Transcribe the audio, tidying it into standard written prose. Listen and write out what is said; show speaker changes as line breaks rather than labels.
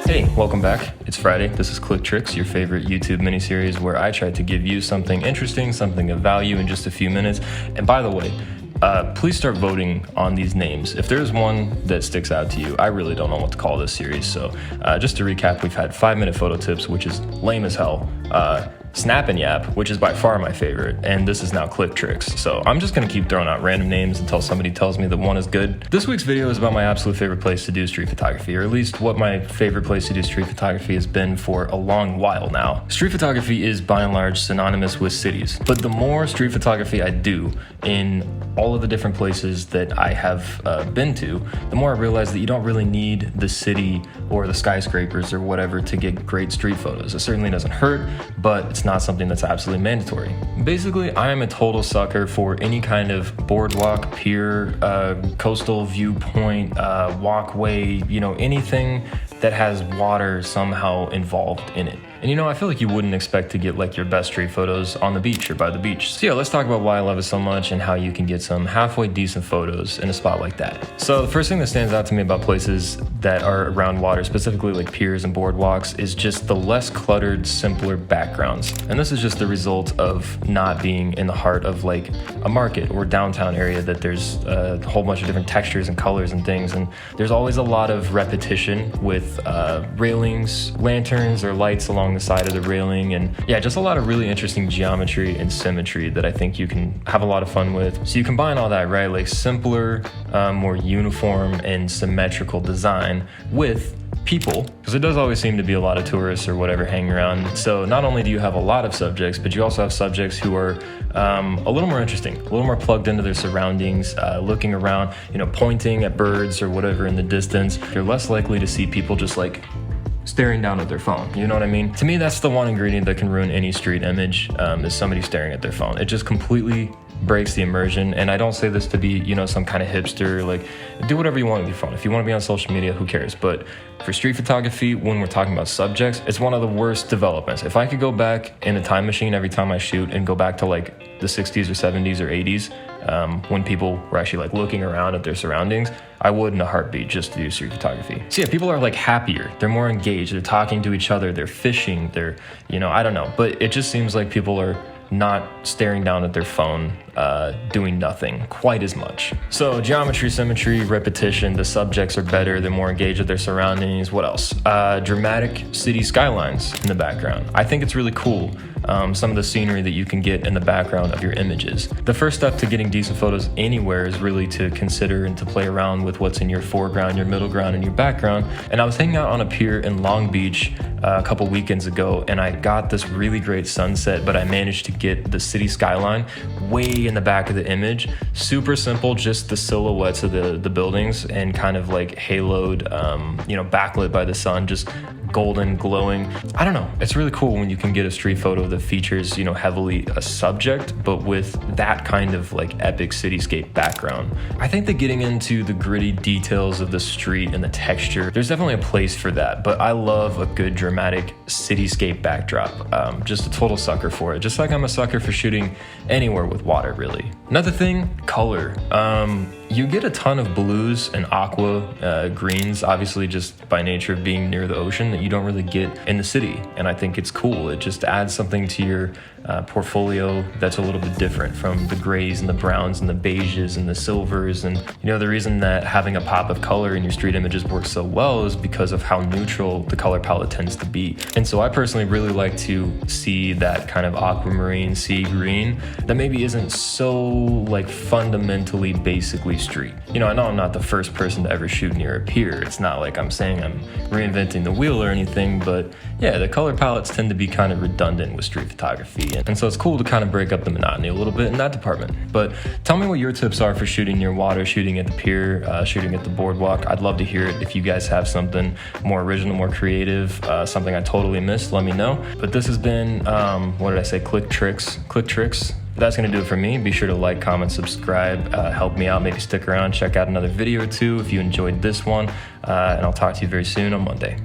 Hey, welcome back. It's Friday. This is Click Tricks, your favorite YouTube miniseries where I try to give you something interesting, something of value in just a few minutes. And by the way, please start voting on these names. If there's one that sticks out to you, I really don't know what to call this series. So just to recap, we've had 5-minute photo tips, which is lame as hell. Snap and Yap, which is by far my favorite, and this is now Click Tricks. So I'm just gonna keep throwing out random names until somebody tells me that one is good. This week's video is about my absolute favorite place to do street photography, or at least what my favorite place to do street photography has been for a long while now. Street photography is by and large synonymous with cities, but the more street photography I do in all of the different places that I have been to, the more I realize that you don't really need the city or the skyscrapers or whatever to get great street photos. It certainly doesn't hurt, but it's not something that's absolutely mandatory. Basically, I am a total sucker for any kind of boardwalk, pier, coastal viewpoint, walkway, anything that has water somehow involved in it. And I feel like you wouldn't expect to get like your best street photos on the beach or by the beach. So yeah, let's talk about why I love it so much and how you can get some halfway decent photos in a spot like that. So the first thing that stands out to me about places that are around water, specifically like piers and boardwalks, is just the less cluttered, simpler backgrounds. And this is just the result of not being in the heart of like a market or downtown area that there's a whole bunch of different textures and colors and things. And there's always a lot of repetition with railings, lanterns, or lights along the side of the railing, and yeah, just a lot of really interesting geometry and symmetry that I think you can have a lot of fun with. So you combine all that, right? Like simpler, more uniform and symmetrical design with people, because it does always seem to be a lot of tourists or whatever hanging around. So not only do you have a lot of subjects, but you also have subjects who are a little more interesting, a little more plugged into their surroundings, looking around, pointing at birds or whatever in the distance. You're less likely to see people just like staring down at their phone. You know what I mean? To me, that's the one ingredient that can ruin any street image, is somebody staring at their phone. It just completely breaks the immersion. And I don't say this to be, some kind of hipster, like do whatever you want with your phone. If you want to be on social media, who cares? But for street photography, when we're talking about subjects, it's one of the worst developments. If I could go back in a time machine every time I shoot and go back to like the 60s or 70s or 80s, when people were actually like looking around at their surroundings, I would in a heartbeat just to do street photography. So yeah, people are like happier, they're more engaged, they're talking to each other, they're fishing, they're, I don't know, but it just seems like people are not staring down at their phone, doing nothing quite as much. So geometry, symmetry, repetition, the subjects are better, they're more engaged with their surroundings. What else? Dramatic city skylines in the background. I think it's really cool, some of the scenery that you can get in the background of your images. The first step to getting decent photos anywhere is really to consider and to play around with what's in your foreground, your middle ground, and your background. And I was hanging out on a pier in Long Beach a couple weekends ago, and I got this really great sunset, but I managed to get the city skyline way in the back of the image. Super simple, just the silhouettes of the buildings and kind of like haloed, backlit by the sun, just golden, glowing. I don't know. It's really cool when you can get a street photo that features, heavily a subject, but with that kind of like epic cityscape background. I think that getting into the gritty details of the street and the texture, there's definitely a place for that, but I love a good dramatic cityscape backdrop. Just a total sucker for it. Just like I'm a sucker for shooting anywhere with water, really. Another thing, color. You get a ton of blues and aqua greens, obviously just by nature of being near the ocean, that you don't really get in the city. And I think it's cool. It just adds something to your portfolio that's a little bit different from the grays and the browns and the beiges and the silvers. And the reason that having a pop of color in your street images works so well is because of how neutral the color palette tends to be. And so I personally really like to see that kind of aquamarine, sea green that maybe isn't so like fundamentally basically street. I know I'm not the first person to ever shoot near a pier. It's not like I'm saying I'm reinventing the wheel or anything, but yeah, the color palettes tend to be kind of redundant with street photography. And so it's cool to kind of break up the monotony a little bit in that department. But tell me what your tips are for shooting near water, shooting at the pier, shooting at the boardwalk. I'd love to hear it. If you guys have something more original, more creative, something I totally missed, let me know. But this has been, Click Tricks. That's going to do it for me. Be sure to like, comment, subscribe, help me out, maybe stick around, check out another video or two if you enjoyed this one, and I'll talk to you very soon on Monday.